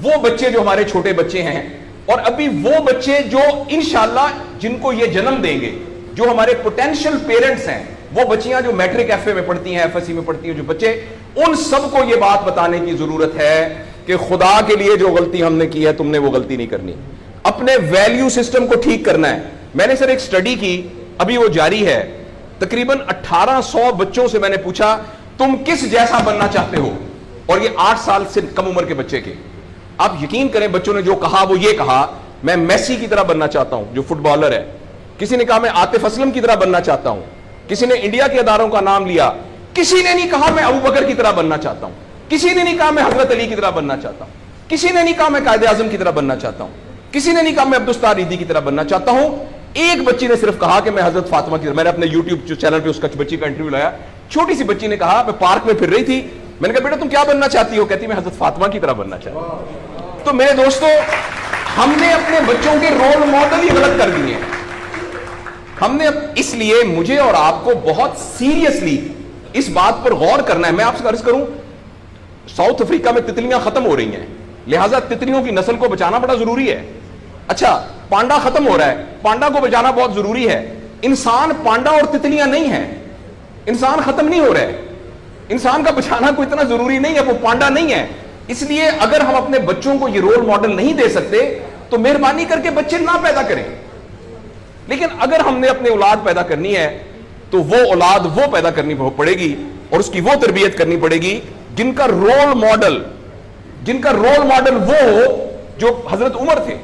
وہ بچے جو ہمارے چھوٹے بچے ہیں اور ابھی وہ بچے جو انشاءاللہ جن کو یہ جنم دیں گے، جو ہمارے پوٹینشیل پیرنٹس ہیں، وہ بچیاں جو میٹرک ایف اے میں پڑھتی ہیں، ایف ایس سی میں پڑھتی ہیں، جو بچے، ان سب کو یہ بات بتانے کی ضرورت ہے کہ خدا کے لیے جو غلطی ہم نے کی ہے تم نے وہ غلطی نہیں کرنی، اپنے ویلیو سسٹم کو ٹھیک کرنا ہے۔ میں نے سر ایک سٹڈی کی، ابھی وہ جاری ہے، تقریباً 1800 بچوں سے میں نے پوچھا تم کس جیسا بننا چاہتے ہو، اور یہ 8 سال سے کم عمر کے بچے کے۔ آپ یقین کریں بچوں نے جو کہا وہ یہ کہا میں میسی کی طرح بننا چاہتا ہوں جو فٹ بالر ہے، کسی نے کہا میں عاطف اسلم کی طرح بننا چاہتا ہوں، کسی نے انڈیا کے اداروں کا نام لیا، کسی نے نہیں کہا میں ابو بکر کی طرح بننا چاہتا ہوں، کسی نے نہیں کہا میں حضرت علی کی طرح بننا چاہتا ہوں، کسی نے نہیں کہا میں قائد اعظم کی طرح بننا چاہتا ہوں، کسی نے نہیں کہا میں عبدالستار ریدی کی طرح بننا چاہتا ہوں۔ ایک بچی نے صرف کہا کہ میں حضرت فاطمہ کی طرح۔ میں نے اپنے یوٹیوب چینل پہ اس کا بچی کا انٹرویو لایا، چھوٹی سی بچی نے کہا میں پارک میں پھر رہی تھی، میں نے کہا بیٹا تم کیا بننا چاہتی ہو؟ کہتی میں حضرت فاطمہ کی طرح بننا چاہتی ہوں۔ تو میرے دوستو، ہم نے اپنے بچوں کے رول ماڈل ہی غلط کر دیے ہیں۔ ہم نے اس لیے مجھے اور آپ کو بہت سیریسلی اس بات پر غور کرنا ہے۔ میں آپ سے عرض کروں، ساؤتھ افریقہ میں تتلیاں ختم ہو رہی ہیں، لہٰذا تتلیوں کی نسل کو بچانا بڑا ضروری ہے۔ اچھا، پانڈا ختم ہو رہا ہے، پانڈا کو بچانا بہت ضروری ہے۔ انسان پانڈا اور تتلیاں نہیں ہیں، انسان ختم نہیں ہو رہا ہے، انسان کا بچانا کوئی اتنا ضروری نہیں ہے، وہ پانڈا نہیں ہے۔ اس لیے اگر ہم اپنے بچوں کو یہ رول ماڈل نہیں دے سکتے تو مہربانی کر کے بچے نہ پیدا کریں، لیکن اگر ہم نے اپنی اولاد پیدا کرنی ہے تو وہ اولاد وہ پیدا کرنی پڑے گی اور اس کی وہ تربیت کرنی پڑے گی جن کا رول ماڈل وہ ہو جو حضرت عمر تھے،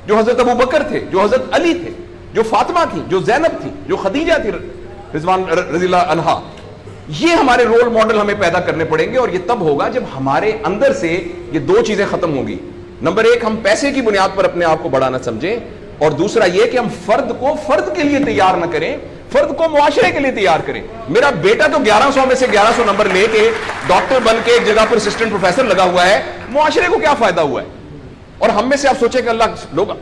جو حضرت ابو بکر تھے، جو حضرت علی تھے، جو فاطمہ تھی، جو زینب تھی، جو خدیجہ تھی رضوان رضی اللہ عنہا۔ یہ ہمارے رول ماڈل ہمیں پیدا کرنے پڑیں گے، اور یہ تب ہوگا جب ہمارے اندر سے یہ دو چیزیں ختم ہوں گی۔ نمبر ایک، ہم پیسے کی بنیاد پر اپنے آپ کو بڑا نہ سمجھیں، اور دوسرا یہ کہ ہم فرد کو فرد کے لیے تیار نہ کریں، فرد کو معاشرے کے لیے تیار کریں۔ میرا بیٹا تو 1100 میں سے 1100 نمبر لے کے ڈاکٹر بن کے ایک جگہ پر اسسٹنٹ پروفیسر لگا ہوا ہے، معاشرے کو کیا فائدہ ہوا ہے؟ اور ہم میں سے آپ سوچیں کہ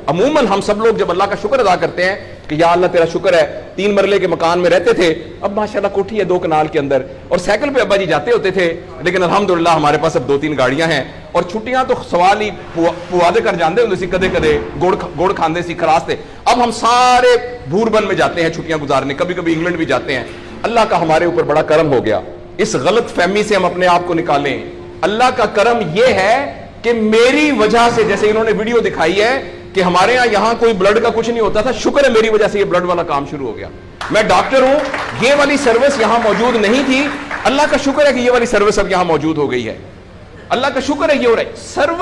عموماً ہم سب لوگ جب اللہ کا شکر ادا کرتے ہیں کہ یا اللہ تیرا شکر ہے، 3 مرلے کے مکان میں رہتے تھے، اب ماشاءاللہ کوٹھی ہے 2 کنال کے اندر، اور سائیکل پہ ابا جی جاتے ہوتے تھے، لیکن الحمدللہ ہمارے پاس اب 2-3 گاڑیاں ہیں، اور چھٹیاں تو سوال ہی پوادے کر جاندے ہوندے سی، کدے کدے گوڑ کھاندے سی، خراستے۔ اب ہم سارے بھوربن میں جاتے ہیں چھٹیاں گزارنے، کبھی کبھی انگلینڈ بھی جاتے ہیں۔ اللہ کا ہمارے اوپر بڑا کرم ہو گیا، اس غلط فہمی سے ہم اپنے آپ کو نکالیں۔ اللہ کا کرم یہ ہے کہ میری وجہ سے، جیسے انہوں نے ویڈیو دکھائی ہے کہ ہمارے یہاں کوئی بلڈ کا کچھ نہیں ہوتا تھا، شکر ہے میری وجہ سے یہ بلڈ والا کام شروع ہو گیا۔ میں ڈاکٹر ہوں، یہ والی سروس یہاں موجود نہیں تھی، اللہ کا شکر ہے کہ یہ والی سروس اب یہاں موجود ہو گئی ہے، اللہ کا شکر ہے یہ ہو رہا ہے۔